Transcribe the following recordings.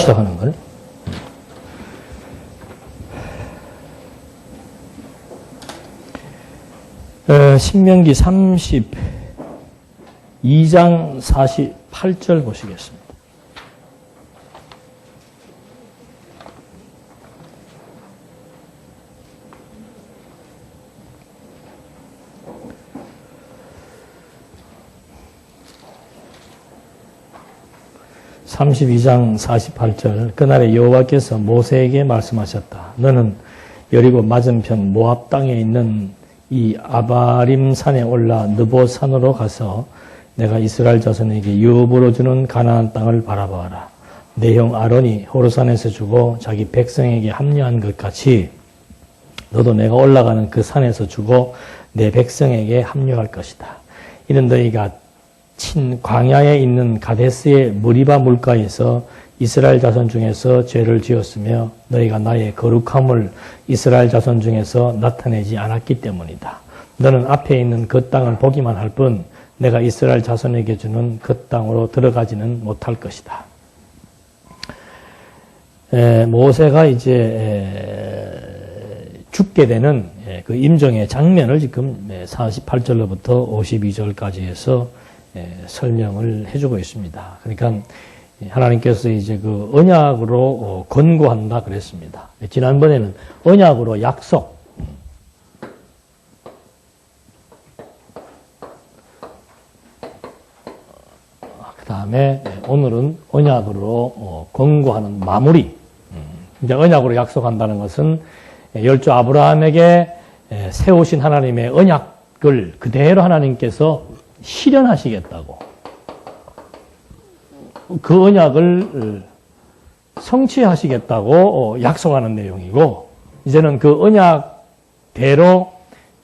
시작하는 거네. 신명기 32장 48절 보시겠습니다. (32장 48절) 그날에 여호와께서 모세에게 말씀하셨다. 너는 여리고 맞은편 모압 땅에 있는 이 아바림 산에 올라 느보 산으로 가서 내가 이스라엘 자손에게 유업으로 주는 가나안 땅을 바라봐라. 내 형 아론이 호르산에서 주고 자기 백성에게 합류한 것 같이 너도 내가 올라가는 그 산에서 주고 내 백성에게 합류할 것이다. 이는 너희가 친 광야에 있는 가데스의 무리바 물가에서 이스라엘 자손 중에서 죄를 지었으며 너희가 나의 거룩함을 이스라엘 자손 중에서 나타내지 않았기 때문이다. 너는 앞에 있는 그 땅을 보기만 할 뿐 내가 이스라엘 자손에게 주는 그 땅으로 들어가지는 못할 것이다. 모세가 이제 죽게 되는 그 임종의 장면을 지금 48절로부터 52절까지 해서 설명을 해주고 있습니다. 그러니까 하나님께서 이제 그 언약으로 권고한다 그랬습니다. 지난번에는 언약으로 약속, 그 다음에 오늘은 언약으로 권고하는 마무리. 이제 언약으로 약속한다는 것은 열조 아브라함에게 세우신 하나님의 언약을 그대로 하나님께서 실현하시겠다고, 그 언약을 성취하시겠다고 약속하는 내용이고, 이제는 그 언약대로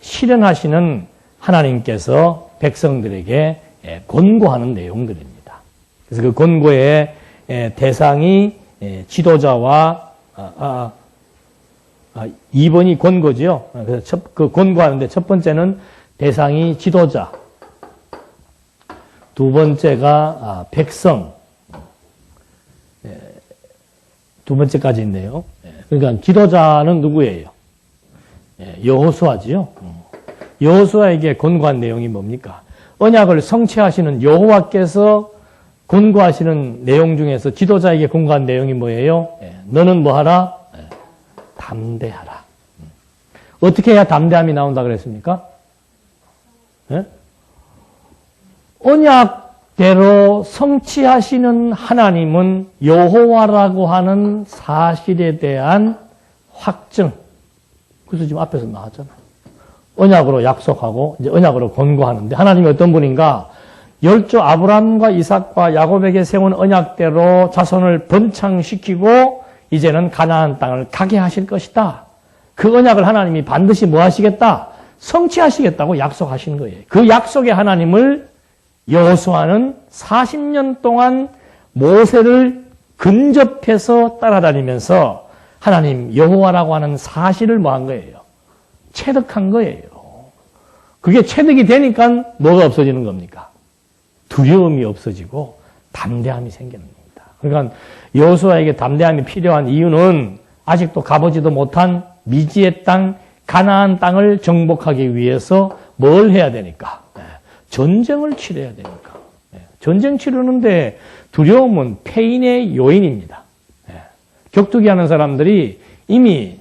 실현하시는 하나님께서 백성들에게 권고하는 내용들입니다. 그래서 그 권고의 대상이 지도자와 2번이 권고지요. 그래서 그 권고하는데 첫 번째는 대상이 지도자, 두 번째가 백성, 두 번째까지 있네요. 그러니까 지도자는 누구예요? 여호수아지요. 여호수아에게 권고한 내용이 뭡니까? 언약을 성취하시는 여호와께서 권고하시는 내용 중에서 지도자에게 권고한 내용이 뭐예요? 너는 뭐하라? 담대하라. 어떻게 해야 담대함이 나온다 그랬습니까? 언약대로 성취하시는 하나님은 여호와라고 하는 사실에 대한 확증. 그래서 지금 앞에서 나왔잖아요. 언약으로 약속하고 이제 언약으로 권고하는데 하나님이 어떤 분인가? 열조 아브라함과 이삭과 야곱에게 세운 언약대로 자손을 번창시키고 이제는 가나안 땅을 가게 하실 것이다. 그 언약을 하나님이 반드시 뭐 하시겠다? 성취하시겠다고 약속하신 거예요. 그 약속의 하나님을 여호수아는 40년 동안 모세를 근접해서 따라다니면서 하나님 여호와라고 하는 사실을 뭐 한 거예요? 체득한 거예요. 그게 체득이 되니까 뭐가 없어지는 겁니까? 두려움이 없어지고 담대함이 생기는 겁니다. 그러니까 여호수아에게 담대함이 필요한 이유는 아직도 가보지도 못한 미지의 땅, 가나안 땅을 정복하기 위해서 뭘 해야 되니까? 전쟁을 치러야 되니까. 전쟁 치르는데 두려움은 패인의 요인입니다. 격투기 하는 사람들이 이미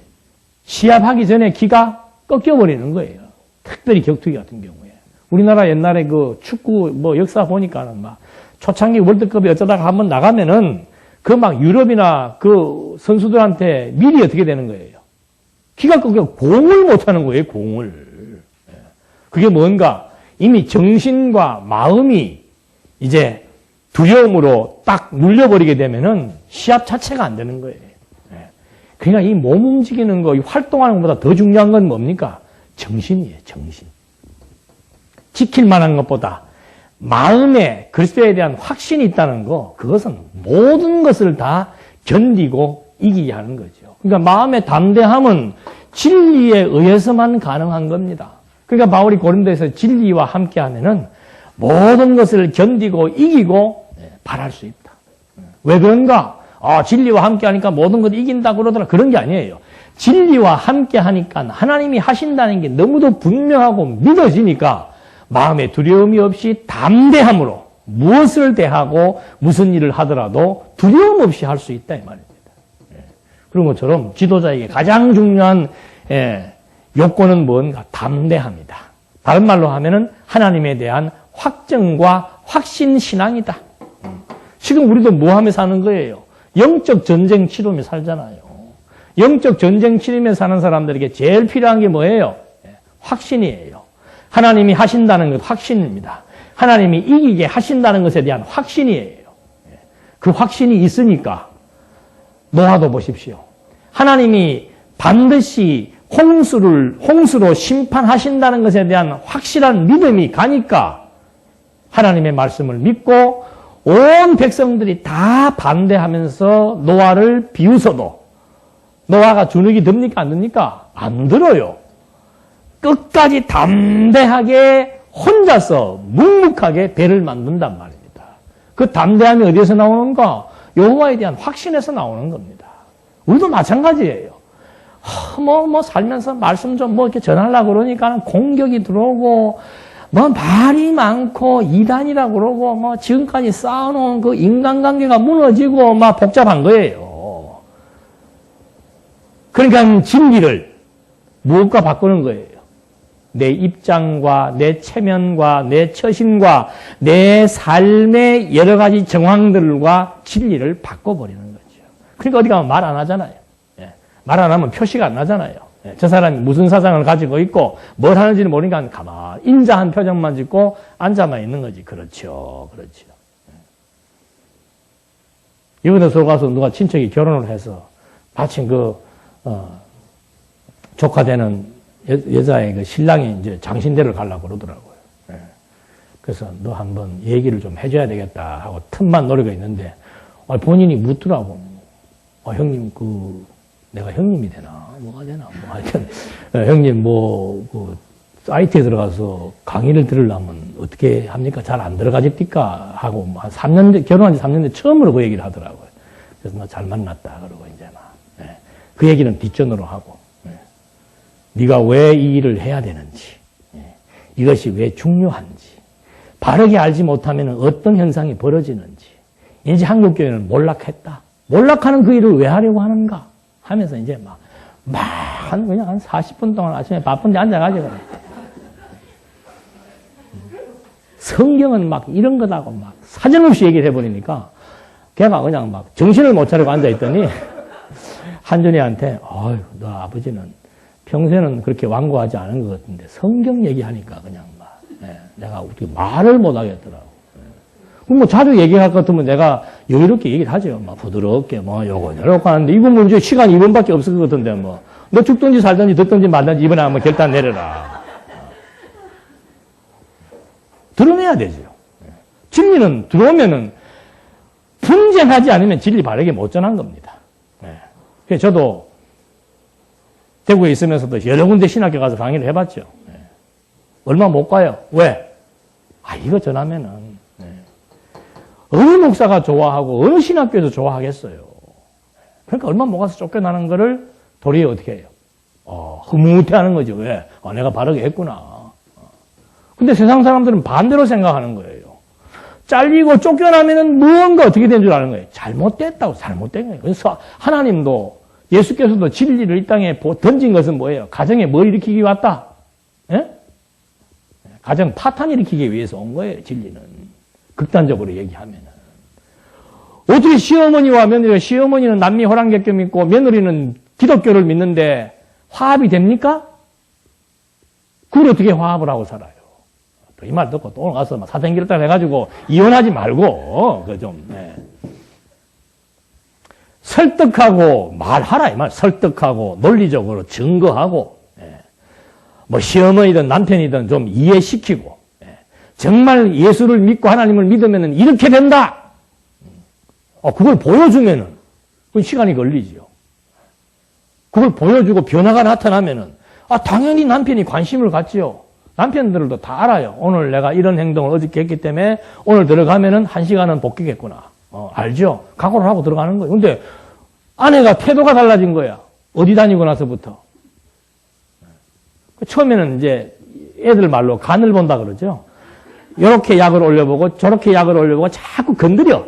시합하기 전에 기가 꺾여버리는 거예요. 특별히 격투기 같은 경우에. 우리나라 옛날에 그 축구 역사 보니까는 막 초창기 월드컵에 어쩌다가 한번 나가면은 그 막 유럽이나 그 선수들한테 미리 어떻게 되는 거예요? 기가 꺾여 공을 못 하는 거예요, 공을. 그게 뭔가? 이미 정신과 마음이 이제 두려움으로 딱 눌려버리게 되면은 시합 자체가 안 되는 거예요. 그러니까 이 몸 움직이는 거, 활동하는 것보다 더 중요한 건 뭡니까? 정신이에요, 정신. 지킬 만한 것보다 마음에 그리스도에 대한 확신이 있다는 거, 그것은 모든 것을 다 견디고 이기게 하는 거죠. 그러니까 마음의 담대함은 진리에 의해서만 가능한 겁니다. 그러니까 바울이 고린도에서 진리와 함께하면은 모든 것을 견디고 이기고 바랄 수 있다. 왜 그런가? 진리와 함께 하니까 모든 것 이긴다 그러더라. 그런 게 아니에요. 진리와 함께 하니까 하나님이 하신다는 게 너무도 분명하고 믿어지니까 마음에 두려움이 없이 담대함으로 무엇을 대하고 무슨 일을 하더라도 두려움 없이 할 수 있다 이 말입니다. 그런 것처럼 지도자에게 가장 중요한 요건은 뭔가? 담대함이다. 다른 말로 하면은 하나님에 대한 확정과 확신 신앙이다. 지금 우리도 뭐 하며 사는 거예요? 영적 전쟁 치르며 살잖아요. 영적 전쟁 치르며 사는 사람들에게 제일 필요한 게 뭐예요? 확신이에요. 하나님이 하신다는 것 확신입니다. 하나님이 이기게 하신다는 것에 대한 확신이에요. 그 확신이 있으니까 노아도 보십시오. 하나님이 반드시 홍수로 심판하신다는 것에 대한 확실한 믿음이 가니까 하나님의 말씀을 믿고 온 백성들이 다 반대하면서 노아를 비웃어도 노아가 주눅이 듭니까? 안 듭니까? 안 들어요. 끝까지 담대하게 혼자서 묵묵하게 배를 만든단 말입니다. 그 담대함이 어디에서 나오는가? 여호와에 대한 확신에서 나오는 겁니다. 우리도 마찬가지예요. 살면서 말씀 좀 이렇게 전하려고 그러니까 공격이 들어오고, 말이 많고, 이단이라고 그러고, 지금까지 쌓아놓은 그 인간관계가 무너지고, 복잡한 거예요. 그러니까 진리를 무엇과 바꾸는 거예요? 내 입장과 내 체면과 내 처신과 내 삶의 여러 가지 정황들과 진리를 바꿔버리는 거죠. 그러니까 어디 가면 말 안 하잖아요. 말 안 하면 표시가 안 나잖아요. 저 사람이 무슨 사상을 가지고 있고 뭘 하는지는 모르니까 가만히 인자한 표정만 짓고 앉아만 있는 거지. 그렇죠. 이번에 속아서 누가 친척이 결혼을 해서 마침 조카 되는 여자의 그 신랑이 이제 장신대를 가려고 그러더라고요. 그래서 너 한번 얘기를 좀 해줘야 되겠다 하고 틈만 노리고 있는데, 본인이 묻더라고. 형님, 내가 형님이 되나? 뭐가 되나? 하여튼, 형님, 사이트에 들어가서 강의를 들으려면 어떻게 합니까? 잘 안 들어가집니까? 하고, 한 3년, 결혼한 지 3년 전 처음으로 그 얘기를 하더라고요. 그래서 너 잘 만났다. 그러고 이제 그 얘기는 뒷전으로 하고, 네가 왜 이 일을 해야 되는지, 이것이 왜 중요한지, 바르게 알지 못하면 어떤 현상이 벌어지는지, 이제 한국교회는 몰락했다. 몰락하는 그 일을 왜 하려고 하는가? 하면서 이제 그냥 한 40분 동안 아침에 바쁜데 앉아가지고, 성경은 이런 거다고 사정없이 얘기를 해버리니까, 걔가 그냥 정신을 못 차리고 앉아있더니, 한준이한테, 너 아버지는 평소에는 그렇게 완고하지 않은 것 같은데 성경 얘기하니까 그냥 내가 어떻게 말을 못 하겠더라고. 자주 얘기할 것 같으면 내가 여유롭게 얘기를 하죠. 부드럽게 요거 저러고 하는데 이건 이제 시간이 이번밖에 없을 것 같은데 너 죽든지 살든지 듣든지 말든지 이번에 한번 결단 내려라. 드러내야 되죠. 진리는 들어오면은 분쟁하지 않으면 진리 바르게 못 전한 겁니다. 그래서 저도 대구에 있으면서도 여러 군데 신학교 가서 강의를 해봤죠. 얼마 못 가요. 왜? 이거 전하면은 어느 목사가 좋아하고 어느 신학교도 좋아하겠어요. 그러니까 얼마 못 가서 쫓겨나는 거를 도리어 어떻게 해요? 흐뭇해하는 거죠. 왜? 내가 바르게 했구나. 근데 세상 사람들은 반대로 생각하는 거예요. 잘리고 쫓겨나면은 무언가 어떻게 된 줄 아는 거예요. 잘못됐다고 잘못된 거예요. 그래서 하나님도 예수께서도 진리를 이 땅에 던진 것은 뭐예요? 가정에 뭘 일으키기 왔다? 가정 파탄 일으키기 위해서 온 거예요, 진리는. 극단적으로 얘기하면은. 어떻게 시어머니와 며느리가, 시어머니는 남미 호랑객교 믿고 며느리는 기독교를 믿는데 화합이 됩니까? 그걸 어떻게 화합을 하고 살아요? 또 이 말 듣고 또 오늘 가서 사생결단 해가지고 이혼하지 말고, 설득하고 말하라 이 말. 설득하고 논리적으로 증거하고 시어머니든 남편이든 좀 이해시키고 정말 예수를 믿고 하나님을 믿으면 이렇게 된다. 그걸 보여주면은 그건 시간이 걸리지요. 그걸 보여주고 변화가 나타나면은 당연히 남편이 관심을 갖지요. 남편들도 다 알아요. 오늘 내가 이런 행동을 어저께 했기 때문에 오늘 들어가면은 1시간은 복귀겠구나. 알죠? 각오를 하고 들어가는 거예요. 근데 아내가 태도가 달라진 거야. 어디 다니고 나서부터. 처음에는 이제 애들 말로 간을 본다 그러죠. 이렇게 약을 올려보고 저렇게 약을 올려보고 자꾸 건드려.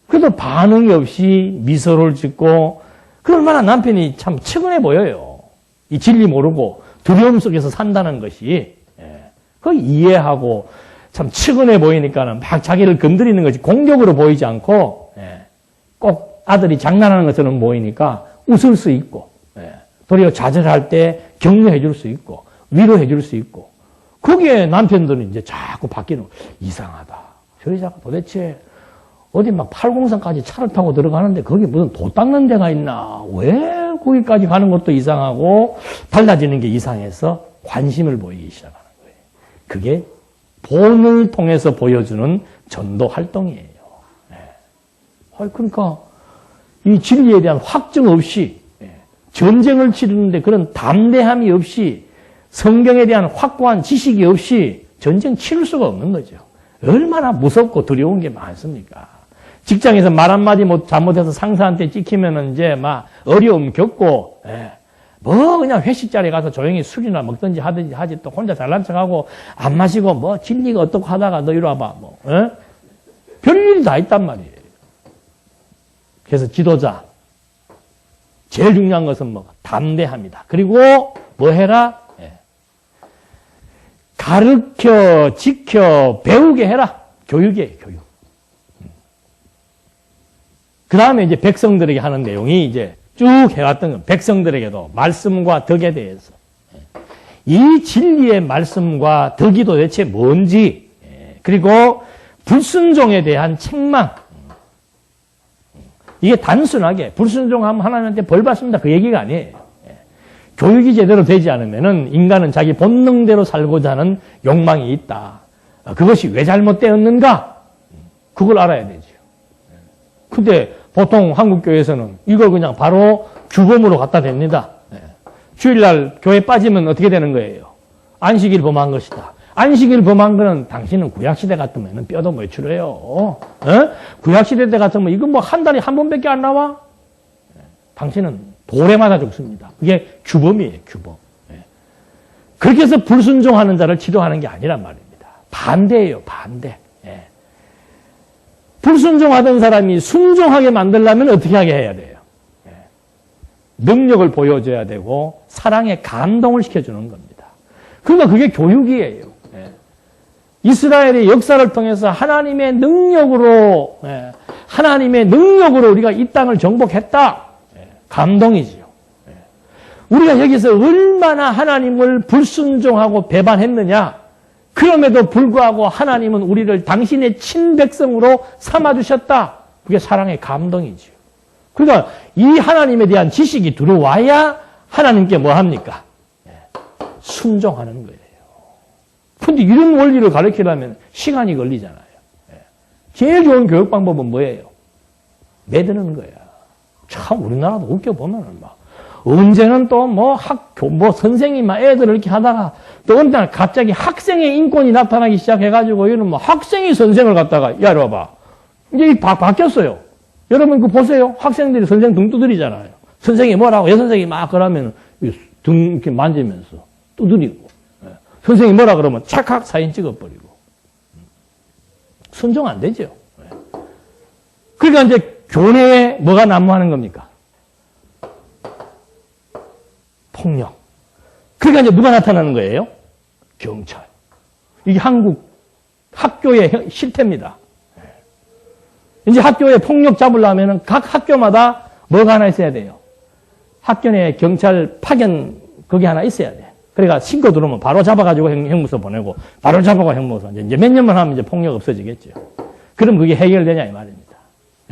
그래도 반응이 없이 미소를 짓고 그 얼마나 남편이 참 측은해 보여요. 이 진리 모르고 두려움 속에서 산다는 것이. 그걸 이해하고 참 측은해 보이니까는 막 자기를 건드리는 것이 공격으로 보이지 않고 꼭 아들이 장난하는 것처럼 보이니까 웃을 수 있고 도리어 좌절할 때 격려해 줄 수 있고 위로해 줄 수 있고 거기에 남편들은 이제 자꾸 바뀌는 거. 이상하다. 저 여자가 도대체 어디 막 803까지 차를 타고 들어가는데 거기 무슨 도 닦는 데가 있나? 왜 거기까지 가는 것도 이상하고 달라지는 게 이상해서 관심을 보이기 시작하는 거예요. 그게 본을 통해서 보여주는 전도 활동이에요. 그러니까 이 진리에 대한 확증 없이 전쟁을 치르는데 그런 담대함이 없이 성경에 대한 확고한 지식이 없이 전쟁 치를 수가 없는 거죠. 얼마나 무섭고 두려운 게 많습니까? 직장에서 말 한마디 잘못해서 상사한테 찍히면은 이제 막 어려움 겪고, 뭐 그냥 회식 자리에 가서 조용히 술이나 먹든지 하든지 하지 또 혼자 잘난 척하고 안 마시고 뭐 진리가 어떻고 하다가 너 이리 와봐 뭐, 별일이 다 있단 말이에요. 그래서 지도자, 제일 중요한 것은 뭐 담대함이다. 그리고 뭐 해라? 가르쳐, 지켜, 배우게 해라. 교육이에요, 교육. 그 다음에 이제 백성들에게 하는 내용이 이제 쭉 해왔던 건 백성들에게도 말씀과 덕에 대해서. 이 진리의 말씀과 덕이 도대체 뭔지, 그리고 불순종에 대한 책망. 이게 단순하게 불순종하면 하나님한테 벌 받습니다. 그 얘기가 아니에요. 교육이 제대로 되지 않으면은 인간은 자기 본능대로 살고자 하는 욕망이 있다. 그것이 왜 잘못되었는가? 그걸 알아야 되죠. 근데 보통 한국교회에서는 이걸 그냥 바로 규범으로 갖다 댑니다. 주일날 교회 빠지면 어떻게 되는 거예요? 안식일 범한 것이다. 안식일 범한 거는 당신은 구약시대 같으면 뼈도 못 추려요. 구약시대 때 같으면 이거 뭐 한 달에 한 번밖에 안 나와? 당신은 돌에 맞아 죽습니다. 그게 규범이에요, 규범. 그렇게 해서 불순종하는 자를 치료하는 게 아니란 말입니다. 반대예요, 반대. 불순종하던 사람이 순종하게 만들려면 어떻게 하게 해야 돼요? 능력을 보여줘야 되고 사랑에 감동을 시켜주는 겁니다. 그러니까 그게 교육이에요. 이스라엘의 역사를 통해서 하나님의 능력으로 우리가 이 땅을 정복했다. 감동이지요. 우리가 여기서 얼마나 하나님을 불순종하고 배반했느냐. 그럼에도 불구하고 하나님은 우리를 당신의 친백성으로 삼아주셨다. 그게 사랑의 감동이지요. 그러니까 이 하나님에 대한 지식이 들어와야 하나님께 뭐 합니까? 순종하는 거예요. 근데 이런 원리를 가르치려면 시간이 걸리잖아요. 제일 좋은 교육 방법은 뭐예요? 매드는 거야. 참 우리나라도 웃겨보면은 막 언제는 또 뭐 선생이 막 애들을 이렇게 하다가 또 어느 날 갑자기 학생의 인권이 나타나기 시작해가지고 이런 뭐 학생이 선생을 갖다가 야 이리 와봐. 이제 바뀌었어요. 여러분 그 보세요. 학생들이 선생 등 두드리잖아요. 선생이 뭐라고 여선생이 막 그러면 등 이렇게 만지면서 두드리고 선생이 뭐라 그러면 착각 사진 찍어버리고 순종 안 되죠. 그러니까 이제 교내에 뭐가 난무하는 겁니까? 폭력. 그러니까 이제 누가 나타나는 거예요? 경찰. 이게 한국 학교의 실태입니다. 이제 학교에 폭력 잡으려면 각 학교마다 뭐가 하나 있어야 돼요? 학교 내에 경찰 파견 거기 하나 있어야 돼. 그러니까 신고 들어오면 바로 잡아가지고 형무소 보내고 바로 잡아가 형무소. 이제 몇 년만 하면 이제 폭력 없어지겠죠. 그럼 그게 해결되냐 이 말입니다.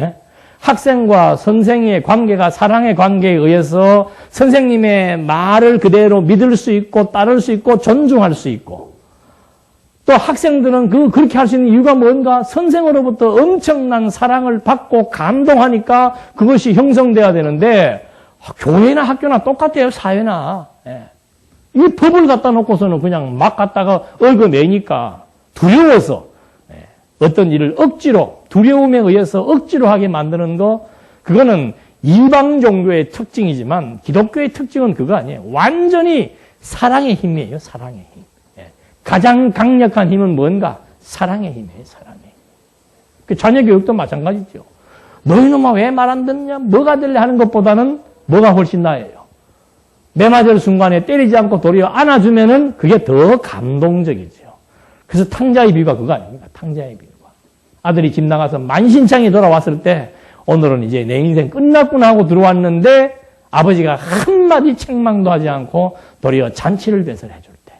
예? 학생과 선생의 관계가 사랑의 관계에 의해서 선생님의 말을 그대로 믿을 수 있고 따를 수 있고 존중할 수 있고 또 학생들은 그렇게 할 수 있는 이유가 뭔가 선생으로부터 엄청난 사랑을 받고 감동하니까 그것이 형성돼야 되는데 교회나 학교나 똑같아요. 사회나. 이 법을 갖다 놓고서는 그냥 막 갖다가 얽어내니까 두려워서 어떤 일을 억지로 두려움에 의해서 억지로 하게 만드는 거, 그거는 이방 종교의 특징이지만 기독교의 특징은 그거 아니에요. 완전히 사랑의 힘이에요. 사랑의 힘. 예. 가장 강력한 힘은 뭔가? 사랑의 힘이에요. 사랑의 힘. 그 자녀 교육도 마찬가지죠. 너희놈아 왜 말 안 듣냐? 뭐가 될래 하는 것보다는 뭐가 훨씬 나아요. 매 맞을 순간에 때리지 않고 도리어 안아주면은 그게 더 감동적이죠. 그래서 탕자의 비유가 그거 아닙니까? 탕자의 비유가. 아들이 집 나가서 만신창이 돌아왔을 때 오늘은 이제 내 인생 끝났구나 하고 들어왔는데 아버지가 한마디 책망도 하지 않고 도리어 잔치를 배설해 줄 때.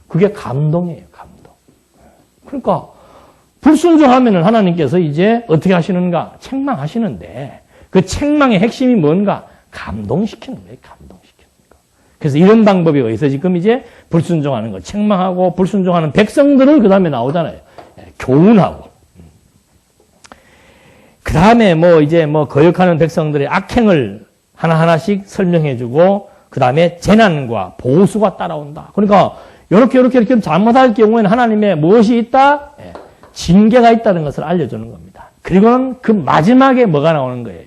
그게 감동이에요. 감동. 그러니까 불순종하면은 하나님께서 이제 어떻게 하시는가? 책망하시는데 그 책망의 핵심이 뭔가? 감동시키는 거예요. 감동시키는 거. 그래서 이런 방법에 의해서 지금 이제 불순종하는 거 책망하고 불순종하는 백성들을 그 다음에 나오잖아요. 교훈하고. 그 다음에 이제 거역하는 백성들의 악행을 하나하나씩 설명해주고 그 다음에 재난과 보수가 따라온다. 그러니까 이렇게 잘못할 경우에는 하나님의 무엇이 있다? 징계가 있다는 것을 알려주는 겁니다. 그리고는 그 마지막에 뭐가 나오는 거예요?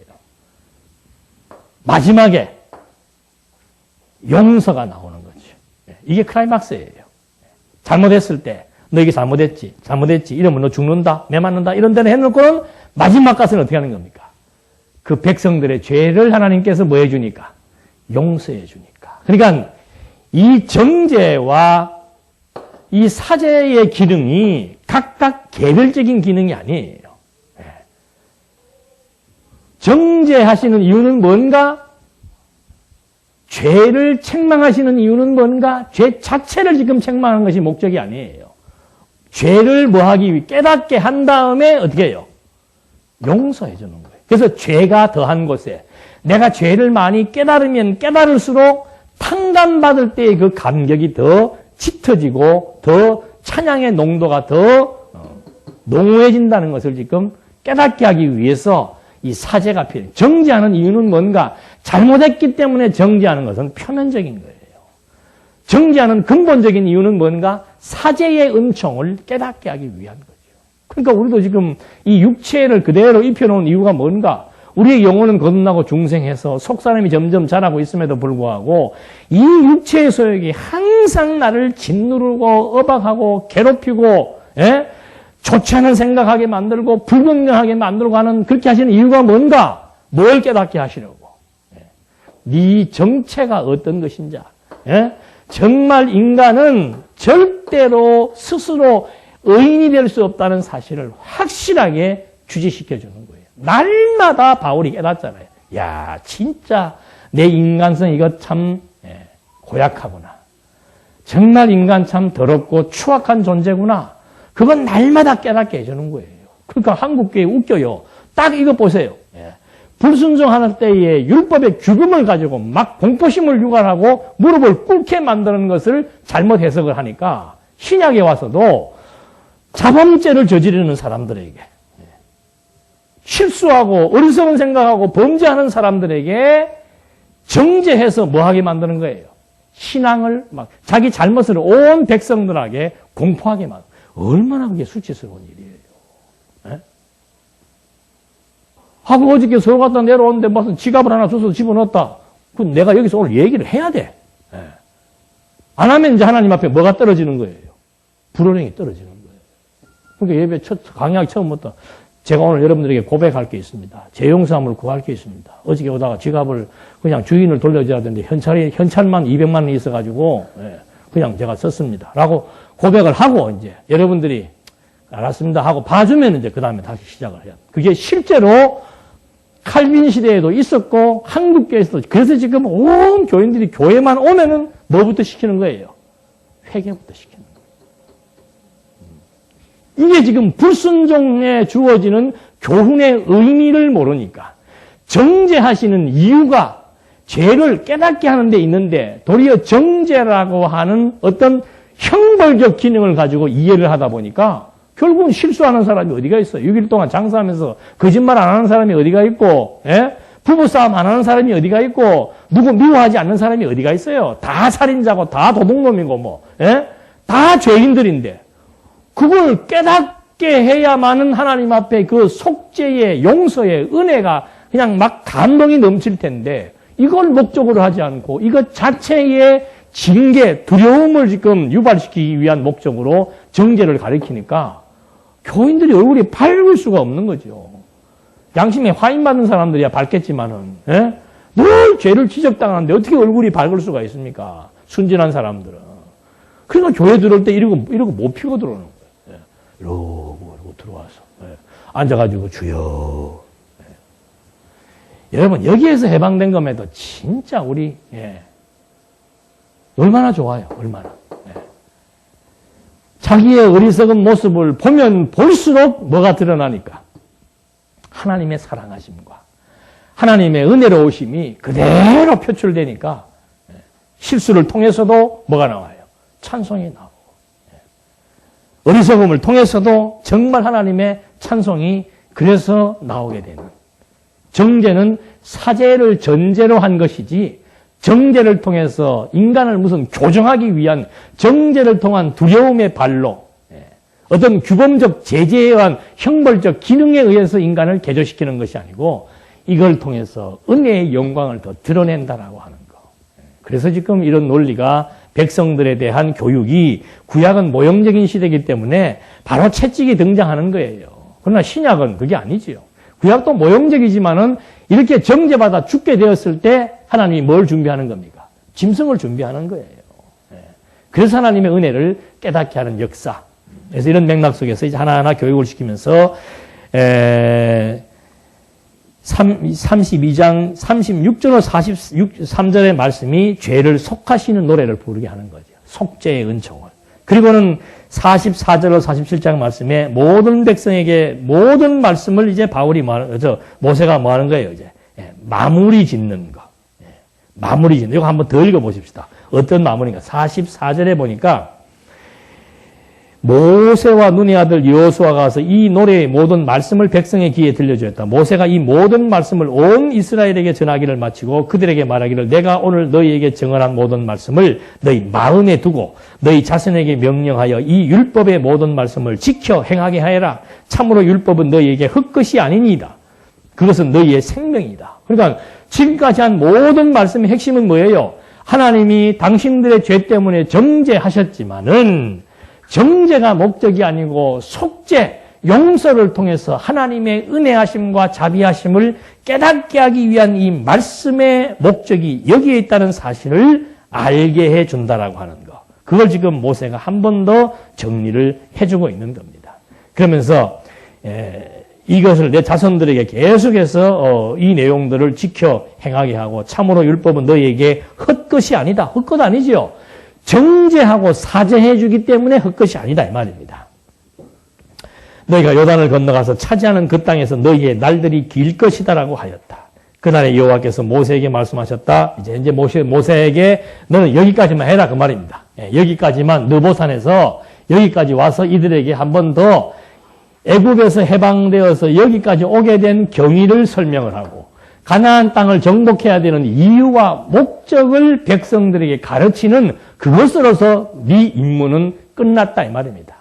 마지막에 용서가 나오는 거죠. 이게 클라이막스예요. 잘못했을 때 너 이게 잘못했지 이러면 너 죽는다, 매 맞는다 이런 데는 해놓고는 마지막 가서는 어떻게 하는 겁니까? 그 백성들의 죄를 하나님께서 뭐 해주니까? 용서해 주니까. 그러니까 이 정죄와 이 사죄의 기능이 각각 개별적인 기능이 아니에요. 정죄하시는 이유는 뭔가? 죄를 책망하시는 이유는 뭔가? 죄 자체를 지금 책망하는 것이 목적이 아니에요. 죄를 뭐하기 위해 깨닫게 한 다음에 어떻게 해요? 용서해 주는 거예요. 그래서 죄가 더한 곳에 내가 죄를 많이 깨달으면 깨달을수록 탕감받을 때의 그 감격이 더 짙어지고 더 찬양의 농도가 더 농후해진다는 것을 지금 깨닫게 하기 위해서 이 사죄가 필요해요. 정죄하는 이유는 뭔가? 잘못했기 때문에 정죄하는 것은 표면적인 거예요. 정죄하는 근본적인 이유는 뭔가? 사죄의 은총을 깨닫게 하기 위한 거죠. 그러니까 우리도 지금 이 육체를 그대로 입혀놓은 이유가 뭔가? 우리의 영혼은 거듭나고 중생해서 속사람이 점점 자라고 있음에도 불구하고 이 육체의 소욕이 항상 나를 짓누르고 억압하고 괴롭히고 좋지 않은 생각하게 만들고 불건강하게 만들고 하는 그렇게 하시는 이유가 뭔가? 뭘 깨닫게 하시려고? 네 정체가 어떤 것인지. 정말 인간은 절대로 스스로 의인이 될 수 없다는 사실을 확실하게 주지시켜주는 거예요. 날마다 바울이 깨닫잖아요. 야, 진짜 내 인간성 이거 참 고약하구나. 정말 인간 참 더럽고 추악한 존재구나. 그건 날마다 깨닫게 해주는 거예요. 그러니까 한국교회 웃겨요. 딱 이거 보세요. 불순종하는 때에 율법의 규범을 가지고 막 공포심을 유발하고 무릎을 꿇게 만드는 것을 잘못 해석을 하니까 신약에 와서도 자범죄를 저지르는 사람들에게 실수하고 어리석은 생각하고 범죄하는 사람들에게 정죄해서 뭐하게 만드는 거예요? 신앙을 막 자기 잘못을 온 백성들에게 공포하게 만드는 얼마나 그게 수치스러운 일이에요. 하고 어저께 서울 갔다 내려오는데 무슨 지갑을 하나 줘서 집어넣었다. 그럼 내가 여기서 오늘 얘기를 해야 돼. 안 하면 이제 하나님 앞에 뭐가 떨어지는 거예요? 불호령이 떨어지는 거예요. 그러니까 예배 강의하기 처음부터 제가 오늘 여러분들에게 고백할 게 있습니다. 제 용서함을 구할 게 있습니다. 어저께 오다가 지갑을 그냥 주인을 돌려줘야 되는데 현찰만 200만 원이 있어가지고 그냥 제가 썼습니다. 라고 고백을 하고 이제 여러분들이 알았습니다 하고 봐주면 이제 그 다음에 다시 시작을 해야 돼요. 그게 실제로 칼빈 시대에도 있었고 한국교회에서도 그래서 지금 온 교인들이 교회만 오면은 뭐부터 시키는 거예요? 회개부터 시키는 거예요. 이게 지금 불순종에 주어지는 교훈의 의미를 모르니까 정죄하시는 이유가 죄를 깨닫게 하는 데 있는데 도리어 정죄라고 하는 어떤 형벌적 기능을 가지고 이해를 하다 보니까 결국은 실수하는 사람이 어디가 있어요? 6일 동안 장사하면서 거짓말 안 하는 사람이 어디가 있고, 부부싸움 안 하는 사람이 어디가 있고, 누구 미워하지 않는 사람이 어디가 있어요? 다 살인자고, 다 도둑놈이고, 다 죄인들인데, 그걸 죽게 해야만은 하나님 앞에 그 속죄의 용서의 은혜가 그냥 막 감동이 넘칠 텐데 이걸 목적으로 하지 않고 이것 자체의 징계, 두려움을 지금 유발시키기 위한 목적으로 정죄를 가리키니까 교인들이 얼굴이 밝을 수가 없는 거죠. 양심에 화인받은 사람들이야 밝겠지만은, 예? 늘 죄를 지적당하는데 어떻게 얼굴이 밝을 수가 있습니까? 순진한 사람들은. 그러니까 교회 들어올 때 이러고 못 피고 들어오는 거예요. 예. 이러고 들어와서. 예. 앉아가지고 주여. 예. 여러분, 여기에서 해방된 것에도 진짜 우리, 예. 얼마나 좋아요, 얼마나. 예. 자기의 어리석은 모습을 보면 볼수록 뭐가 드러나니까? 하나님의 사랑하심과 하나님의 은혜로우심이 그대로 표출되니까 실수를 통해서도 뭐가 나와요? 찬송이 나오고 어리석음을 통해서도 정말 하나님의 찬송이 그래서 나오게 되는 정죄는 사죄를 전제로 한 것이지 정죄를 통해서 인간을 무슨 교정하기 위한 정죄를 통한 두려움의 발로 어떤 규범적 제재에 의한 형벌적 기능에 의해서 인간을 개조시키는 것이 아니고 이걸 통해서 은혜의 영광을 더 드러낸다라고 하는 거. 그래서 지금 이런 논리가 백성들에 대한 교육이 구약은 모형적인 시대이기 때문에 바로 채찍이 등장하는 거예요. 그러나 신약은 그게 아니지요. 구약도 모형적이지만은 이렇게 정죄받아 죽게 되었을 때 하나님이 뭘 준비하는 겁니까? 짐승을 준비하는 거예요. 그래서 하나님의 은혜를 깨닫게 하는 역사. 그래서 이런 맥락 속에서 이제 하나하나 교육을 시키면서 32장 36절로 43절의 말씀이 죄를 속하시는 노래를 부르게 하는 거죠. 속죄의 은총을. 그리고는 44절로 47장 말씀에 모든 백성에게 모든 말씀을 이제 모세가 뭐 하는 거예요, 이제. 마무리 짓는 거. 마무리 짓는 거. 이거 한번 더 읽어 보십시다. 어떤 마무리인가? 44절에 보니까 모세와 눈의 아들 여호수아가 가서 이 노래의 모든 말씀을 백성의 귀에 들려주었다. 모세가 이 모든 말씀을 온 이스라엘에게 전하기를 마치고 그들에게 말하기를 내가 오늘 너희에게 증언한 모든 말씀을 너희 마음에 두고 너희 자손에게 명령하여 이 율법의 모든 말씀을 지켜 행하게 하여라. 참으로 율법은 너희에게 헛것이 아니니이다. 그것은 너희의 생명이다. 그러니까 지금까지 한 모든 말씀의 핵심은 뭐예요? 하나님이 당신들의 죄 때문에 정죄하셨지만은 정죄가 목적이 아니고 속죄, 용서를 통해서 하나님의 은혜하심과 자비하심을 깨닫게 하기 위한 이 말씀의 목적이 여기에 있다는 사실을 알게 해준다라고 하는 거. 그걸 지금 모세가 한 번 더 정리를 해주고 있는 겁니다. 그러면서 이것을 내 자손들에게 계속해서 이 내용들을 지켜 행하게 하고 참으로 율법은 너희에게 헛것이 아니다. 헛것 아니지요. 정죄하고 사죄해 주기 때문에 헛것이 아니다 이 말입니다. 너희가 요단을 건너가서 차지하는 그 땅에서 너희의 날들이 길 것이다라고 하였다. 그날에 여호와께서 모세에게 말씀하셨다. 이제 모세에게 너는 여기까지만 해라 그 말입니다. 여기까지만 느보산에서 여기까지 와서 이들에게 한 번 더 애굽에서 해방되어서 여기까지 오게 된 경위를 설명을 하고 가나안 땅을 정복해야 되는 이유와 목적을 백성들에게 가르치는 그것으로서 네 임무는 끝났다 이 말입니다.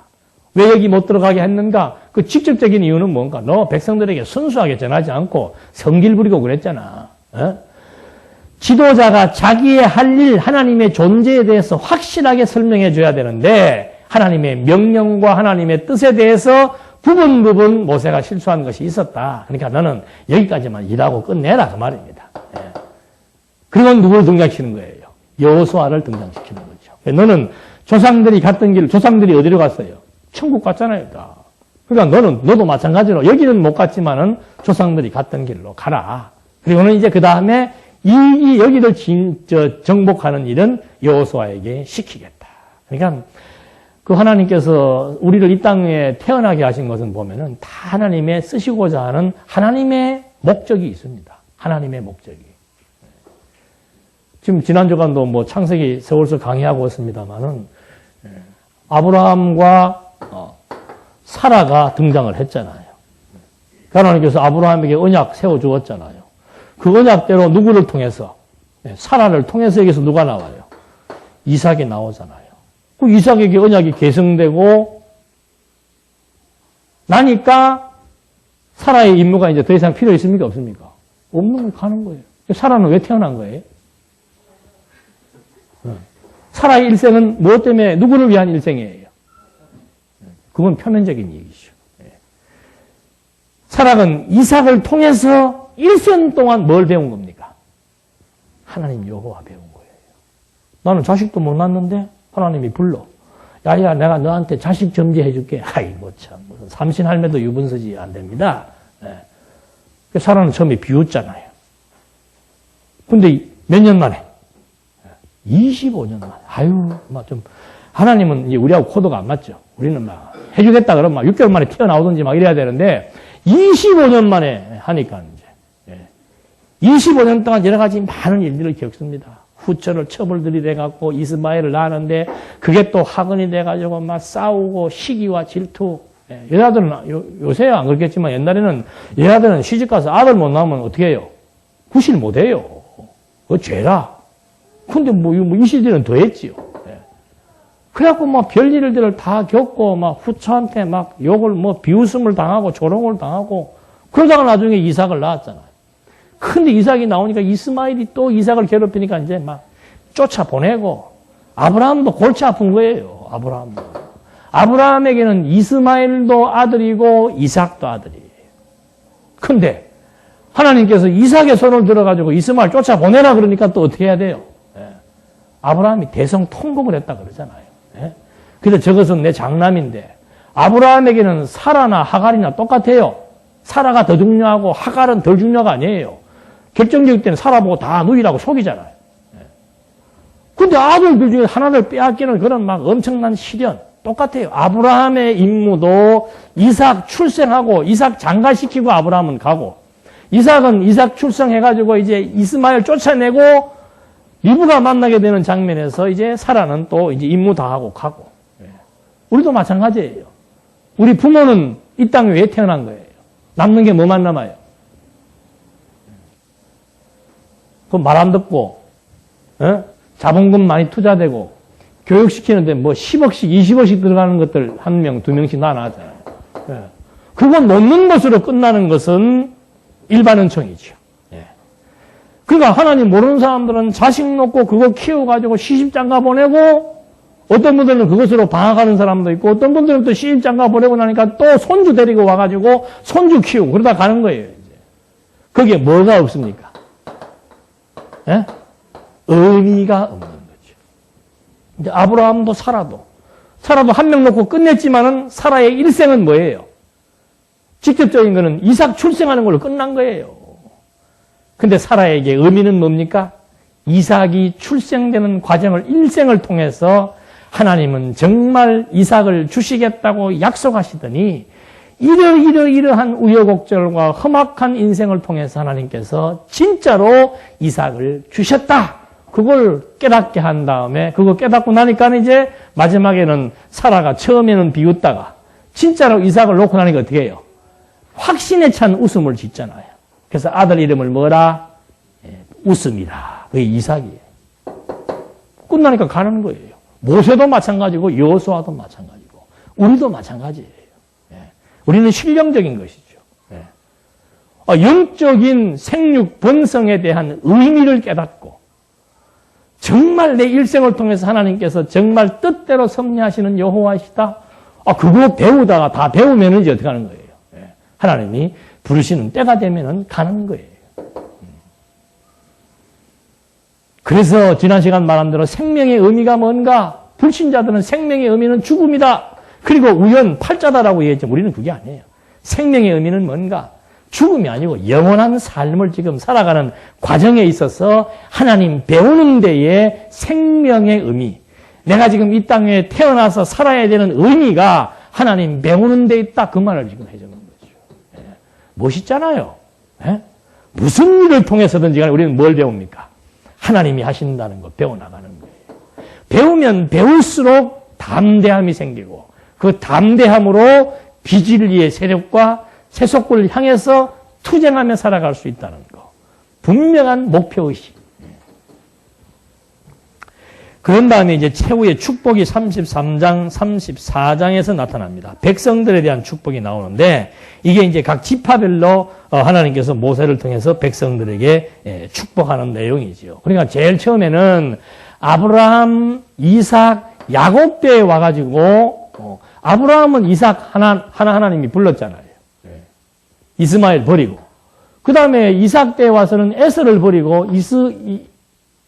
왜 여기 못 들어가게 했는가? 그 직접적인 이유는 뭔가? 너 백성들에게 순수하게 전하지 않고 성질 부리고 그랬잖아. 지도자가 자기의 할 일, 하나님의 존재에 대해서 확실하게 설명해 줘야 되는데 하나님의 명령과 하나님의 뜻에 대해서 부분 모세가 실수한 것이 있었다. 그러니까 너는 여기까지만 일하고 끝내라 그 말입니다. 그리고 누구를 등장시키는 거예요? 여호수아를 등장시키는 거죠. 너는 조상들이 갔던 길, 조상들이 어디로 갔어요? 천국 갔잖아요. 그러니까 너도 마찬가지로 여기는 못 갔지만은 조상들이 갔던 길로 가라. 그리고는 이제 그 다음에 여기를 정복하는 일은 여호수아에게 시키겠다. 그러니까 그 하나님께서 우리를 이 땅에 태어나게 하신 것은 보면은 다 하나님의 쓰시고자 하는 하나님의 목적이 있습니다. 하나님의 목적이. 지금 지난 주간도 뭐 창세기 서울서 강의하고 있습니다만은 아브라함과 사라가 등장을 했잖아요. 하나님께서 아브라함에게 언약 세워주었잖아요. 그 언약대로 누구를 통해서? 사라를 통해서 여기서 누가 나와요? 이삭이 나오잖아요. 그 이삭에게 언약이 계승되고 나니까 사라의 임무가 이제 더 이상 필요 있습니까? 없습니까? 없는 거 가는 거예요. 사라는 왜 태어난 거예요? 사라의 일생은 무엇 때문에, 누구를 위한 일생이에요? 그건 표면적인 얘기죠. 사라는 이삭을 통해서 일생 동안 뭘 배운 겁니까? 하나님 여호와 배운 거예요. 나는 자식도 못 낳는데 하나님이 불러. 야야, 내가 너한테 자식 점지해 줄게. 아이고 참, 무슨 삼신할매도 유분수지 안 됩니다. 사라는 처음에 비웃잖아요. 근데 몇 년 만에? 25년 만에. 아유, 좀 하나님은 이제 우리하고 코드가 안 맞죠. 우리는 막 해주겠다 그러면 막 6개월 만에 튀어나오든지 막 이래야 되는데 25년 만에 하니까 이제 25년 동안 여러 가지 많은 일들을 겪습니다. 후처를 첩을 들이대갖고 이스마엘을 낳았는데 그게 또 학언이 돼가지고 막 싸우고 시기와 질투. 여자들은 요새야 안 그렇겠지만 옛날에는 여자들은 시집가서 아들 못 낳으면 어떻게 해요? 구실 못 해요. 그거 죄라. 근데 이 시대는 더 했지요. 그래갖고 막 별일들을 다 겪고 막 후처한테 막 욕을 비웃음을 당하고 조롱을 당하고 그러다가 나중에 이삭을 낳았잖아요. 근데 이삭이 나오니까 이스마엘이 또 이삭을 괴롭히니까 이제 막 쫓아보내고 아브라함도 골치 아픈 거예요. 아브라함에게는 이스마엘도 아들이고 이삭도 아들이에요. 근데 하나님께서 이삭의 손을 들어가지고 이스마엘 쫓아보내라 그러니까 또 어떻게 해야 돼요? 아브라함이 대성통곡을 했다 그러잖아요. 그래서 저것은 내 장남인데 아브라함에게는 사라나 하갈이나 똑같아요. 사라가 더 중요하고 하갈은 덜 중요가 아니에요. 결정적일 때는 사라 보고 다 누이라고 속이잖아요. 근데 아들들 중에 하나를 빼앗기는 그런 막 엄청난 시련 똑같아요. 아브라함의 임무도 이삭 출생하고 이삭 장가시키고 아브라함은 가고 이삭은 이삭 출생해가지고 이제 이스마엘 쫓아내고 리브가 만나게 되는 장면에서 이제 사라는 또 이제 임무 다 하고 가고. 우리도 마찬가지예요. 우리 부모는 이 땅에 왜 태어난 거예요? 남는 게 뭐만 남아요? 그 말 안 듣고, 자본금 많이 투자되고, 교육시키는데 10억씩, 20억씩 들어가는 것들 한 명, 두 명씩 나눠하잖아요. 그건 놓는 것으로 끝나는 것은 일반 은총이죠. 그러니까 하나님 모르는 사람들은 자식 놓고 그거 키워가지고 시집장가 보내고 어떤 분들은 그것으로 방학하는 사람도 있고 어떤 분들은 또 시집장가 보내고 나니까 또 손주 데리고 와가지고 손주 키우고 그러다 가는 거예요. 이제. 거기에 뭐가 없습니까? 의미가 없는 거죠. 이제 아브라함도 사라도 한 명 놓고 끝냈지만은 사라의 일생은 뭐예요? 직접적인 거는 이삭 출생하는 걸로 끝난 거예요. 근데 사라에게 의미는 뭡니까? 이삭이 출생되는 과정을 일생을 통해서 하나님은 정말 이삭을 주시겠다고 약속하시더니 이러한 우여곡절과 험악한 인생을 통해서 하나님께서 진짜로 이삭을 주셨다. 그걸 깨닫게 한 다음에 그거 깨닫고 나니까 이제 마지막에는 사라가 처음에는 비웃다가 진짜로 이삭을 놓고 나니까 어떻게 해요? 확신에 찬 웃음을 짓잖아요. 그래서 아들 이름을 뭐라? 웃음이라. 그게 이삭이에요. 끝나니까 가는 거예요. 모세도 마찬가지고 여호수아도 마찬가지고 우리도 마찬가지예요. 우리는 실령적인 것이죠. 영적인 생육 번성에 대한 의미를 깨닫고 정말 내 일생을 통해서 하나님께서 정말 뜻대로 섭리하시는 여호와이시다. 그거 배우다가 다 배우면 이제 어떻게 하는 거예요? 하나님이 부르시는 때가 되면은 가는 거예요. 그래서 지난 시간 말한 대로 생명의 의미가 뭔가? 불신자들은 생명의 의미는 죽음이다. 그리고 우연, 팔자다라고 얘기했지만 우리는 그게 아니에요. 생명의 의미는 뭔가? 죽음이 아니고 영원한 삶을 지금 살아가는 과정에 있어서 하나님 배우는 데에 생명의 의미. 내가 지금 이 땅에 태어나서 살아야 되는 의미가 하나님 배우는 데 있다. 그 말을 지금 해주는 거죠. 멋있잖아요. 무슨 일을 통해서든지 간에 우리는 뭘 배웁니까? 하나님이 하신다는 거 배워나가는 거예요. 배우면 배울수록 담대함이 생기고 그 담대함으로 비진리의 세력과 세속을 향해서 투쟁하며 살아갈 수 있다는 거. 분명한 목표의식. 그런 다음에 이제 최후의 축복이 33장, 34장에서 나타납니다. 백성들에 대한 축복이 나오는데 이게 이제 각 지파별로 하나님께서 모세를 통해서 백성들에게 축복하는 내용이지요. 그러니까 제일 처음에는 아브라함, 이삭, 야곱 때에 와가지고 아브라함은 이삭 하나님이 불렀잖아요. 이스마엘 버리고 그 다음에 이삭 때에 와서는 에서를 버리고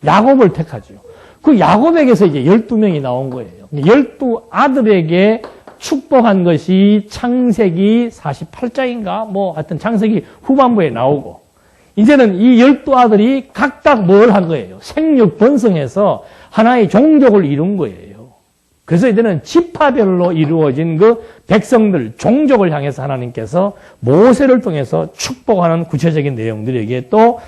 야곱을 택하죠. 그 야곱에게서 이제 12명이 나온 거예요. 12아들에게 축복한 것이 창세기 48장인가? 하여튼 창세기 후반부에 나오고, 이제는 이 12아들이 각각 뭘 한 거예요? 생육 번성해서 하나의 종족을 이룬 거예요. 그래서 이제는 지파별로 이루어진 그 백성들, 종족을 향해서 하나님께서 모세를 통해서 축복하는 구체적인 내용들이 여기에 또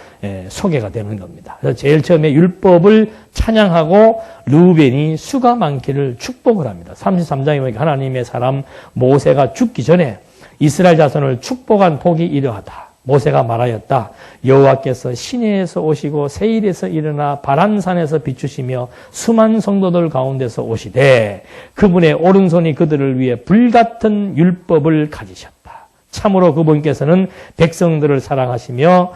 소개가 되는 겁니다. 그래서 제일 처음에 율법을 찬양하고 르우벤이 수가 많기를 축복을 합니다. 33장에 보니까 하나님의 사람 모세가 죽기 전에 이스라엘 자손을 축복한 복이 이러하다. 모세가 말하였다. 여호와께서 시내에서 오시고 세일에서 일어나 바란산에서 비추시며 수많은 성도들 가운데서 오시되 그분의 오른손이 그들을 위해 불같은 율법을 가지셨다. 참으로 그분께서는 백성들을 사랑하시며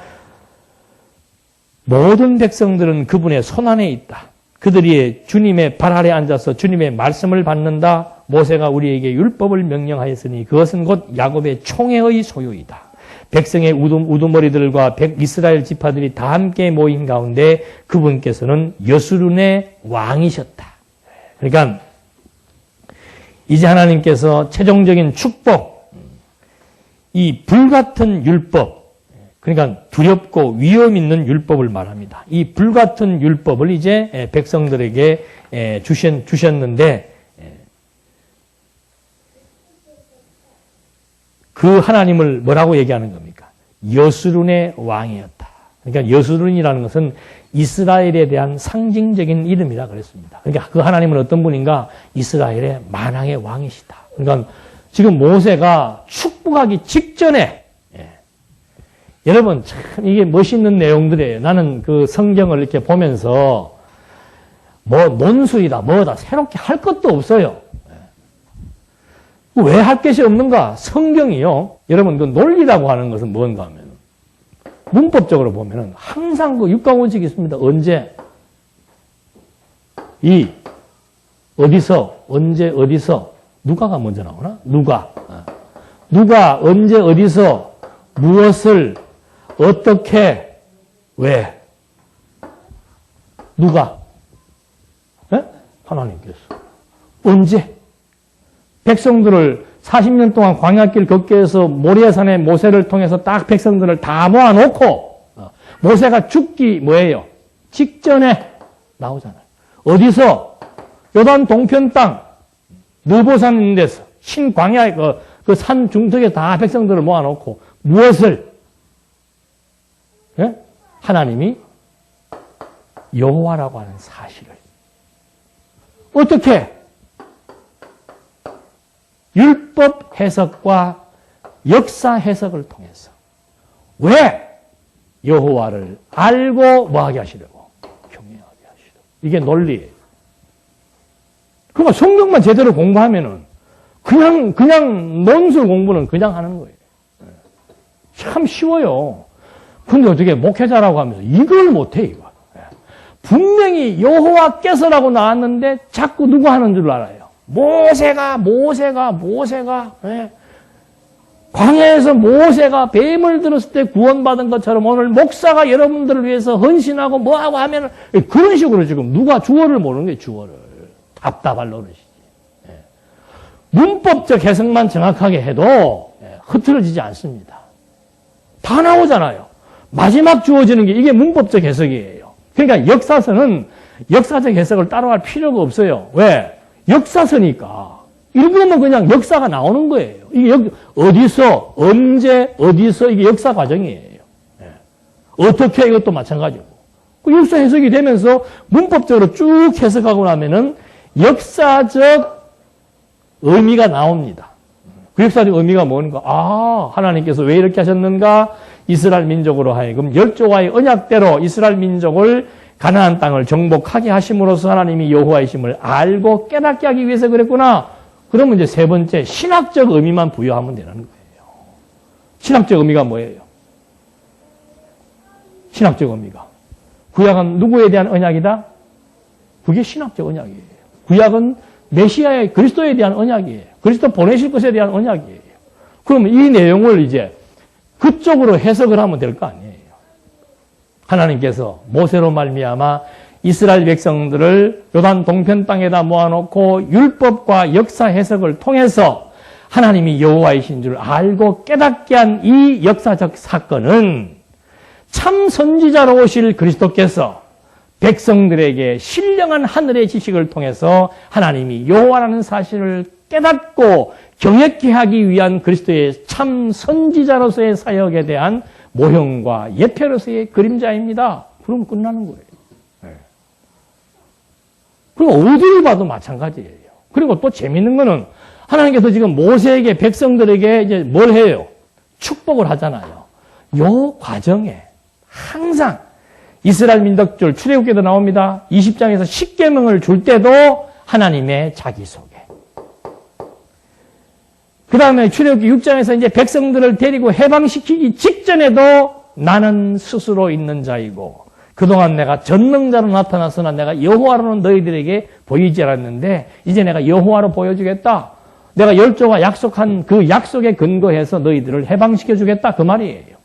모든 백성들은 그분의 손안에 있다. 그들이 주님의 발 아래 앉아서 주님의 말씀을 받는다. 모세가 우리에게 율법을 명령하였으니 그것은 곧 야곱의 총회의 소유이다. 백성의 우두머리들과 이스라엘 지파들이 다 함께 모인 가운데 그분께서는 여수론의 왕이셨다. 그러니까 이제 하나님께서 최종적인 축복, 이 불같은 율법, 그러니까 두렵고 위험 있는 율법을 말합니다. 이 불같은 율법을 이제 백성들에게 주셨는데 그 하나님을 뭐라고 얘기하는 겁니까? 여수론의 왕이었다. 그러니까 여수론이라는 것은 이스라엘에 대한 상징적인 이름이라 그랬습니다. 그러니까 그 하나님은 어떤 분인가? 이스라엘의 만왕의 왕이시다. 그러니까 지금 모세가 축복하기 직전에 여러분 참 이게 멋있는 내용들이에요. 나는 그 성경을 이렇게 보면서 논술이다 뭐다 새롭게 할 것도 없어요. 왜 할 것이 없는가? 성경이요. 여러분, 그 논리라고 하는 것은 뭔가 하면, 문법적으로 보면은 항상 그 육가원칙이 있습니다. 언제, 어디서, 언제, 어디서, 누가가 먼저 나오나? 누가, 언제, 어디서, 무엇을, 어떻게, 왜, 누가, 하나님께서, 언제, 백성들을 40년 동안 광야길 걷게 해서 모리아산의 모세를 통해서 딱 백성들을 다 모아놓고 모세가 죽기 뭐예요? 직전에 나오잖아요. 어디서? 요단 동편 땅 느보산 있는 데서 신광야의 그 산 중턱에 다 백성들을 모아놓고 무엇을? 예? 하나님이 여호와라고 하는 사실을 어떻게? 율법 해석과 역사 해석을 통해서 왜 여호와를 알고 뭐하게 하시려고? 경외하게 하시려고. 이게 논리예요. 그러니까 성경만 제대로 공부하면은 그냥 논술 공부는 그냥 하는 거예요. 참 쉬워요. 근데 어떻게 목회자라고 하면서 이걸 못해 이거. 분명히 여호와께서라고 나왔는데 자꾸 누구 하는 줄 알아요. 모세가 광야에서 모세가 뱀을 들었을 때 구원받은 것처럼 오늘 목사가 여러분들을 위해서 헌신하고 뭐하고 하면 그런 식으로 지금 누가 주어를 모르는 거예요. 주어를. 답답할 노릇이지. 문법적 해석만 정확하게 해도 흐트러지지 않습니다. 다 나오잖아요. 마지막 주어지는 게 이게 문법적 해석이에요. 그러니까 역사서는 역사적 해석을 따로 할 필요가 없어요. 왜? 역사서니까. 읽으면 그냥 역사가 나오는 거예요. 이게 어디서, 언제, 어디서 이게 역사 과정이에요. 어떻게 이것도 마찬가지고. 그 역사 해석이 되면서 문법적으로 쭉 해석하고 나면은 역사적 의미가 나옵니다. 그 역사적 의미가 뭔가? 하나님께서 왜 이렇게 하셨는가? 이스라엘 민족으로 하여금 열조와의 언약대로 이스라엘 민족을 가나안 땅을 정복하게 하심으로써 하나님이 여호와이심을 알고 깨닫게 하기 위해서 그랬구나. 그러면 이제 세 번째 신학적 의미만 부여하면 되는 거예요. 신학적 의미가 뭐예요? 신학적 의미가. 구약은 누구에 대한 언약이다? 그게 신학적 언약이에요. 구약은 메시아의 그리스도에 대한 언약이에요. 그리스도 보내실 것에 대한 언약이에요. 그러면 이 내용을 이제 그쪽으로 해석을 하면 될 거 아니에요. 하나님께서 모세로 말미암아 이스라엘 백성들을 요단 동편 땅에다 모아놓고 율법과 역사 해석을 통해서 하나님이 여호와이신 줄 알고 깨닫게 한 이 역사적 사건은 참 선지자로 오실 그리스도께서 백성들에게 신령한 하늘의 지식을 통해서 하나님이 여호와라는 사실을 깨닫고 경외케 하기 위한 그리스도의 참 선지자로서의 사역에 대한 모형과 예표로서의 그림자입니다. 그러면 끝나는 거예요. 네. 그리고 어디를 봐도 마찬가지예요. 그리고 또 재밌는 거는 하나님께서 지금 모세에게 백성들에게 이제 뭘 해요? 축복을 하잖아요. 요 과정에 항상 이스라엘 민족들 출애굽기도 나옵니다. 20장에서 10계명을 줄 때도 하나님의 자기소개. 그 다음에 출애굽기 6장에서 이제 백성들을 데리고 해방시키기 직전에도 나는 스스로 있는 자이고 그동안 내가 전능자로 나타났으나 내가 여호와로는 너희들에게 보이지 않았는데 이제 내가 여호와로 보여주겠다. 내가 열조가 약속한 그 약속에 근거해서 너희들을 해방시켜주겠다. 그 말이에요.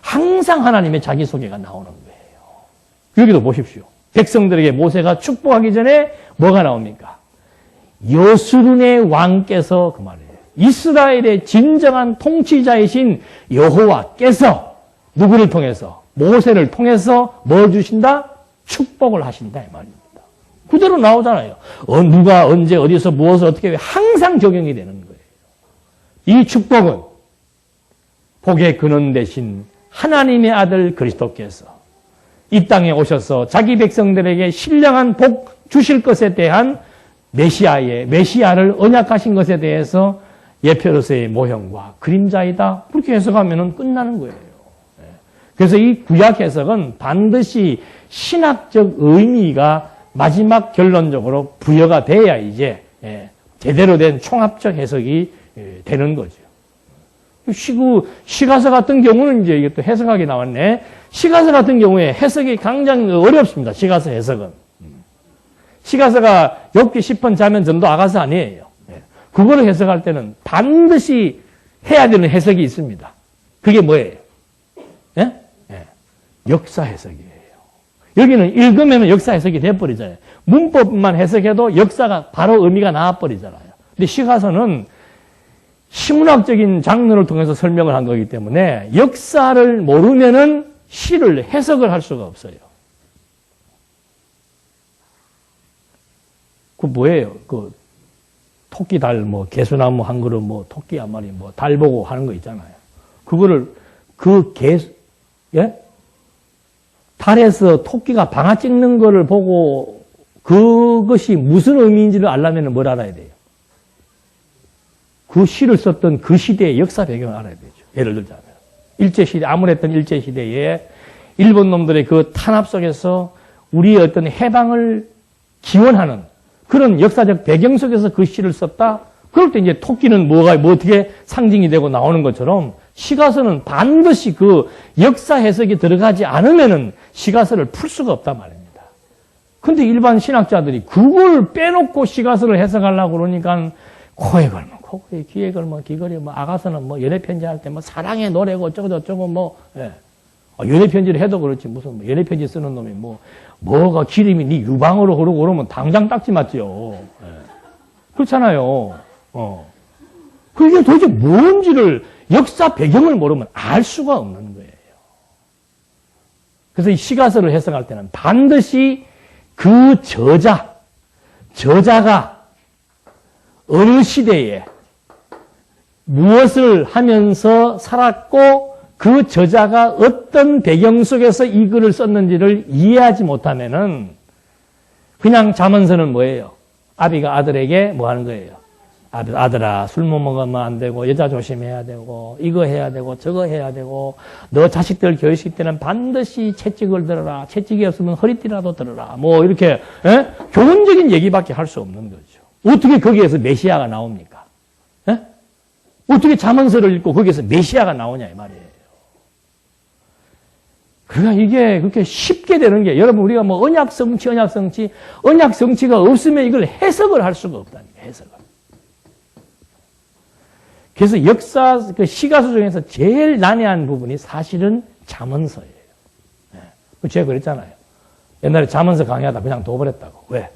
항상 하나님의 자기소개가 나오는 거예요. 여기도 보십시오. 백성들에게 모세가 축복하기 전에 뭐가 나옵니까? 여수룬의 왕께서 그 말이에요. 이스라엘의 진정한 통치자이신 여호와께서 누구를 통해서? 모세를 통해서 뭘 주신다? 축복을 하신다 이 말입니다. 그대로 나오잖아요. 누가 언제 어디서 무엇을 어떻게 항상 적용이 되는 거예요. 이 축복은 복의 근원 되신 하나님의 아들 그리스도께서 이 땅에 오셔서 자기 백성들에게 신령한 복 주실 것에 대한 메시아를 언약하신 것에 대해서 예표로서의 모형과 그림자이다. 그렇게 해석하면 끝나는 거예요. 그래서 이 구약 해석은 반드시 신학적 의미가 마지막 결론적으로 부여가 돼야 이제 제대로 된 총합적 해석이 되는 거죠. 시가서 같은 경우는 이제 이게 또 해석하기 나왔네. 시가서 같은 경우에 해석이 굉장히 어렵습니다. 시가서 해석은. 시가서가 욥기 10편 자면 전도 아가서 아니에요. 그거를 해석할 때는 반드시 해야 되는 해석이 있습니다. 그게 뭐예요? 예? 역사 해석이에요. 여기는 읽으면 역사 해석이 돼버리잖아요. 문법만 해석해도 역사가 바로 의미가 나와버리잖아요. 근데 시가서는 시문학적인 장르를 통해서 설명을 한 거기 때문에 역사를 모르면은 시를 해석을 할 수가 없어요. 그 뭐예요? 그 토끼 달 개수나무 한 그릇 토끼 한 마리 달 보고 하는 거 있잖아요. 그거를 달에서 토끼가 방아 찍는 거를 보고 그것이 무슨 의미인지를 알려면 뭘 알아야 돼요? 그 시를 썼던 그 시대의 역사 배경을 알아야 되죠. 예를 들자면 일제시대, 아무랬던 일제시대에 일본 놈들의 그 탄압 속에서 우리의 어떤 해방을 기원하는 그런 역사적 배경 속에서 그 시를 썼다? 그럴 때 이제 토끼는 어떻게 상징이 되고 나오는 것처럼 시가서는 반드시 그 역사 해석이 들어가지 않으면은 시가서를 풀 수가 없단 말입니다. 근데 일반 신학자들이 그걸 빼놓고 시가서를 해석하려고 그러니까 코에 걸면 코걸이, 귀에 걸면 귀걸이, 아가서는 연애편지 할 때 사랑의 노래고 어쩌고 연애편지를 해도 그렇지 무슨 연애편지 쓰는 놈이 뭐가 기름이 네 유방으로 흐르고 그러면 당장 딱지 맞죠. 그렇잖아요. 그게 도대체 뭔지를 역사 배경을 모르면 알 수가 없는 거예요. 그래서 이 시가서를 해석할 때는 반드시 그 저자가 어느 시대에 무엇을 하면서 살았고 그 저자가 어떤 배경 속에서 이 글을 썼는지를 이해하지 못하면은 그냥 자문서는 뭐예요? 아비가 아들에게 뭐 하는 거예요? 아들아, 술 못 먹으면 안 되고, 여자 조심해야 되고, 이거 해야 되고, 저거 해야 되고, 너 자식들 교육식 때는 반드시 채찍을 들어라. 채찍이 없으면 허리띠라도 들어라. 뭐, 이렇게, 교훈적인 얘기밖에 할 수 없는 거죠. 어떻게 거기에서 메시아가 나옵니까? 어떻게 잠언서를 읽고 거기에서 메시아가 나오냐, 이 말이에요. 그러니까 이게 그렇게 쉽게 되는 게, 여러분, 우리가 뭐 언약성취가 없으면 이걸 해석을 할 수가 없다니까, 해석을. 그래서 역사, 그 시가서 중에서 제일 난해한 부분이 사실은 잠언서예요. 제가 그랬잖아요. 옛날에 잠언서 강의하다 그냥 둬버렸다고. 왜?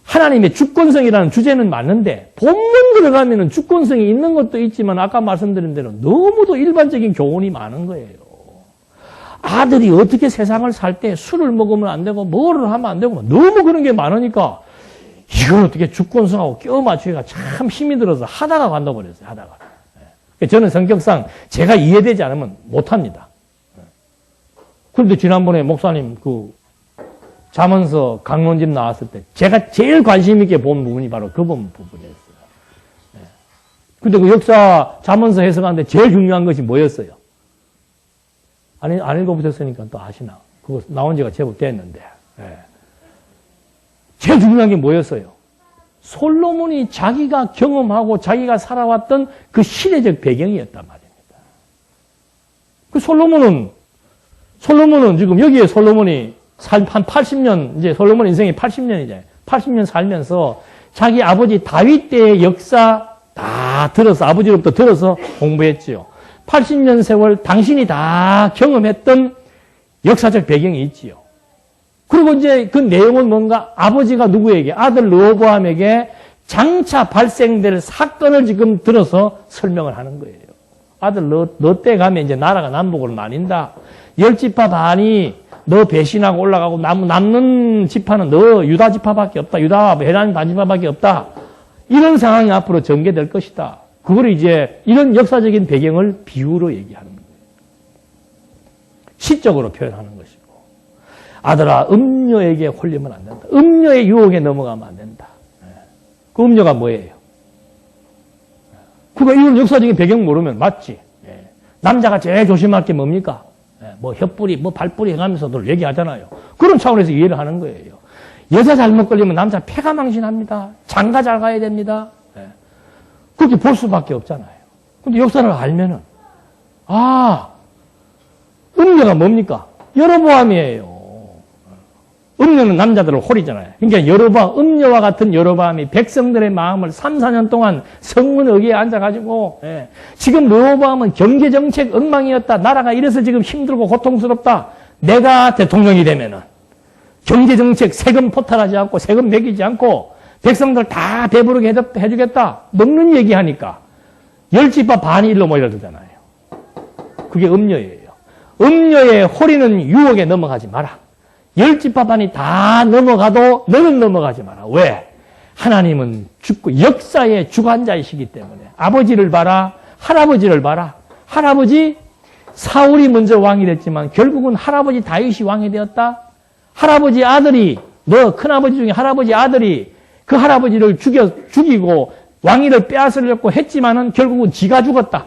하나님의 주권성이라는 주제는 맞는데, 본문 들어가면은 주권성이 있는 것도 있지만, 아까 말씀드린 대로 너무도 일반적인 교훈이 많은 거예요. 아들이 어떻게 세상을 살 때 술을 먹으면 안 되고, 뭐를 하면 안 되고, 너무 그런 게 많으니까, 이걸 어떻게 주권성하고 껴 맞추기가 참 힘이 들어서 하다가 관둬버렸어요, 하다가. 저는 성격상 제가 이해되지 않으면 못합니다. 그런데 지난번에 목사님 잠언서 강론집 나왔을 때 제가 제일 관심 있게 본 부분이 바로 그 부분이었어요. 근데 그 역사 잠언서 해석하는데 제일 중요한 것이 뭐였어요? 안 읽어보셨으니까 또 아시나? 그거 나온 지가 제법 됐는데. 제일 중요한 게 뭐였어요? 솔로몬이 자기가 경험하고 자기가 살아왔던 그 시대적 배경이었단 말입니다. 그 솔로몬은 지금 여기에 솔로몬이 한 80년, 이제 솔로몬 인생이 80년이잖아요. 80년 살면서 자기 아버지 다윗 때의 역사 다 들어서, 아버지로부터 들어서 공부했지요. 80년 세월 당신이 다 경험했던 역사적 배경이 있지요. 그리고 이제 그 내용은 뭔가 아버지가 누구에게, 아들 르호보암에게 장차 발생될 사건을 지금 들어서 설명을 하는 거예요. 아들 너 때 가면 이제 나라가 남북으로 나뉜다. 10지파 반이 너 배신하고 올라가고 남는 지파는 너 유다 지파밖에 없다. 유다와 베냐민 반지파밖에 없다. 이런 상황이 앞으로 전개될 것이다. 그걸 이제 이런 역사적인 배경을 비유로 얘기하는 거예요. 시적으로 표현하는 것이고. 아들아, 음녀에게 홀리면 안 된다. 음녀의 유혹에 넘어가면 안 된다. 그 음녀가 뭐예요? 그러니까 이런 역사적인 배경 모르면 맞지. 남자가 제일 조심할 게 뭡니까? 뭐 혀뿌리, 뭐 발뿌리 해가면서도 얘기하잖아요. 그런 차원에서 이해를 하는 거예요. 여자 잘못 걸리면 남자 폐가 망신합니다. 장가 잘 가야 됩니다. 그렇게 볼 수밖에 없잖아요. 근데 역사를 알면은, 음녀가 뭡니까? 여로보암이에요. 음녀는 남자들을 홀이잖아요. 그러니까 음녀와 같은 여로보암이 백성들의 마음을 3, 4년 동안 성문의기에 앉아가지고, 지금 르호보암은 경제정책 엉망이었다. 나라가 이래서 지금 힘들고 고통스럽다. 내가 대통령이 되면은 경제정책 세금 포탈하지 않고 세금 매기지 않고 백성들 다 배부르게 해주겠다. 먹는 얘기하니까 10지파 반이 일로 모여들잖아요. 그게 음녀예요. 음녀의 홀이는 유혹에 넘어가지 마라. 10지파 반이 다 넘어가도 너는 넘어가지 마라. 왜? 하나님은 역사의 주관자이시기 때문에. 아버지를 봐라. 할아버지를 봐라. 할아버지 사울이 먼저 왕이 됐지만 결국은 할아버지 다윗이 왕이 되었다. 할아버지 아들이, 너 큰아버지 중에 할아버지 아들이 그 할아버지를 죽이고 왕위를 빼앗으려고 했지만은 결국은 지가 죽었다.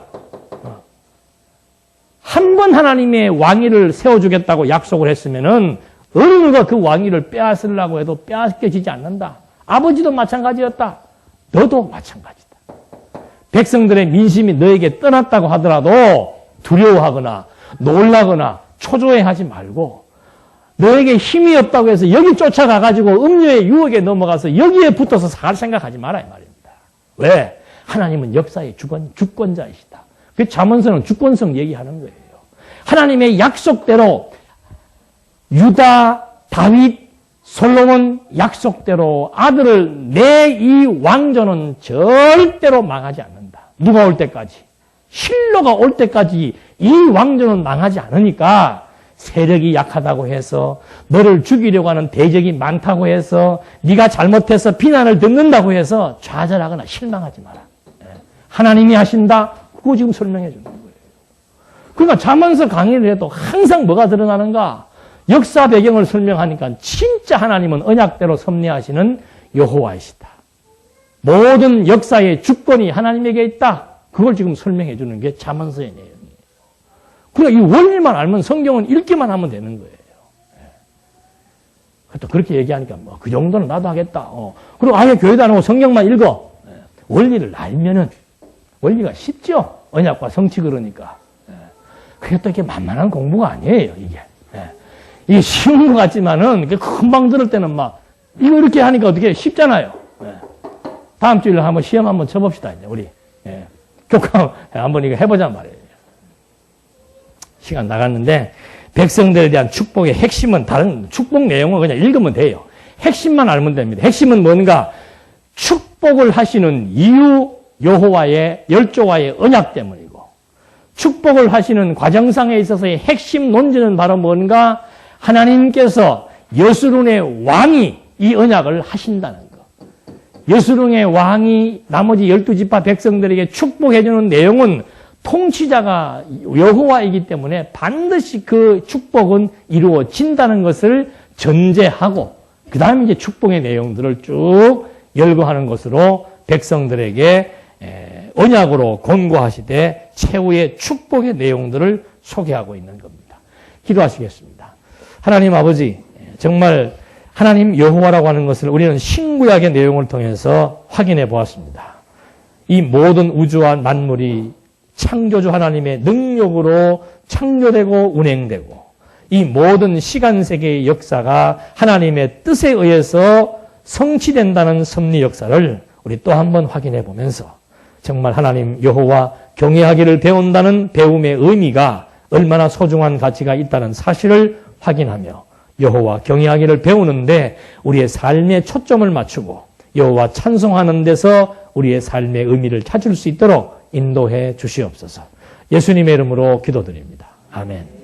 한 번 하나님의 왕위를 세워주겠다고 약속을 했으면은 어느 누가 그 왕위를 빼앗으려고 해도 빼앗겨지지 않는다. 아버지도 마찬가지였다. 너도 마찬가지다. 백성들의 민심이 너에게 떠났다고 하더라도 두려워하거나 놀라거나 초조해하지 말고 너에게 힘이 없다고 해서 여기 쫓아가가지고 음료의 유혹에 넘어가서 여기에 붙어서 살 생각하지 마라 이 말입니다. 왜? 하나님은 역사의 주권자이시다. 그 잠언서는 주권성 얘기하는 거예요. 하나님의 약속대로 유다, 다윗, 솔로몬 약속대로 아들을 내 이 왕조는 절대로 망하지 않는다. 누가 올 때까지? 실로가 올 때까지 이 왕조는 망하지 않으니까 세력이 약하다고 해서 너를 죽이려고 하는 대적이 많다고 해서 네가 잘못해서 비난을 듣는다고 해서 좌절하거나 실망하지 마라. 하나님이 하신다. 그거 지금 설명해 주는 거예요. 그러니까 잠언서 강의를 해도 항상 뭐가 드러나는가? 역사 배경을 설명하니까 진짜 하나님은 언약대로 섭리하시는 여호와이시다. 모든 역사의 주권이 하나님에게 있다. 그걸 지금 설명해 주는 게 잠언서의 내용이에요. 그러니까 이 원리만 알면 성경은 읽기만 하면 되는 거예요. 또 그렇게 얘기하니까 뭐 그 정도는 나도 하겠다. 그리고 아예 교회도 안 하고 성경만 읽어. 원리를 알면은 원리가 쉽죠. 언약과 성취 그러니까. 그게 또 이렇게 만만한 공부가 아니에요. 이게 쉬운 것 같지만은 금방 들을 때는 막 이거 이렇게 하니까 어떻게 쉽잖아요. 다음 주일에 한번 시험 한번 쳐봅시다. 이제 우리 교과 한번 이거 해보자 말이에요. 시간 나갔는데. 백성들에 대한 축복의 핵심은 다른 축복 내용을 그냥 읽으면 돼요. 핵심만 알면 됩니다. 핵심은 뭔가 축복을 하시는 이유 여호와의 열조와의 언약 때문이고 축복을 하시는 과정상에 있어서의 핵심 논지는 바로 뭔가 하나님께서 여수론의 왕이 이 언약을 하신다는 거. 여수론의 왕이 나머지 12지파 백성들에게 축복해주는 내용은 통치자가 여호와이기 때문에 반드시 그 축복은 이루어진다는 것을 전제하고 그 다음에 이제 축복의 내용들을 쭉 열거하는 것으로 백성들에게 언약으로 권고하시되 최후의 축복의 내용들을 소개하고 있는 겁니다. 기도하시겠습니다. 하나님 아버지, 정말 하나님 여호와라고 하는 것을 우리는 신구약의 내용을 통해서 확인해 보았습니다. 이 모든 우주와 만물이 창조주 하나님의 능력으로 창조되고 운행되고 이 모든 시간 세계의 역사가 하나님의 뜻에 의해서 성취된다는 섭리 역사를 우리 또 한 번 확인해 보면서 정말 하나님 여호와 경외하기를 배운다는 배움의 의미가 얼마나 소중한 가치가 있다는 사실을 확인하며 여호와 경외하기를 배우는데 우리의 삶에 초점을 맞추고 여호와 찬송하는 데서 우리의 삶의 의미를 찾을 수 있도록 인도해 주시옵소서. 예수님의 이름으로 기도드립니다. 아멘.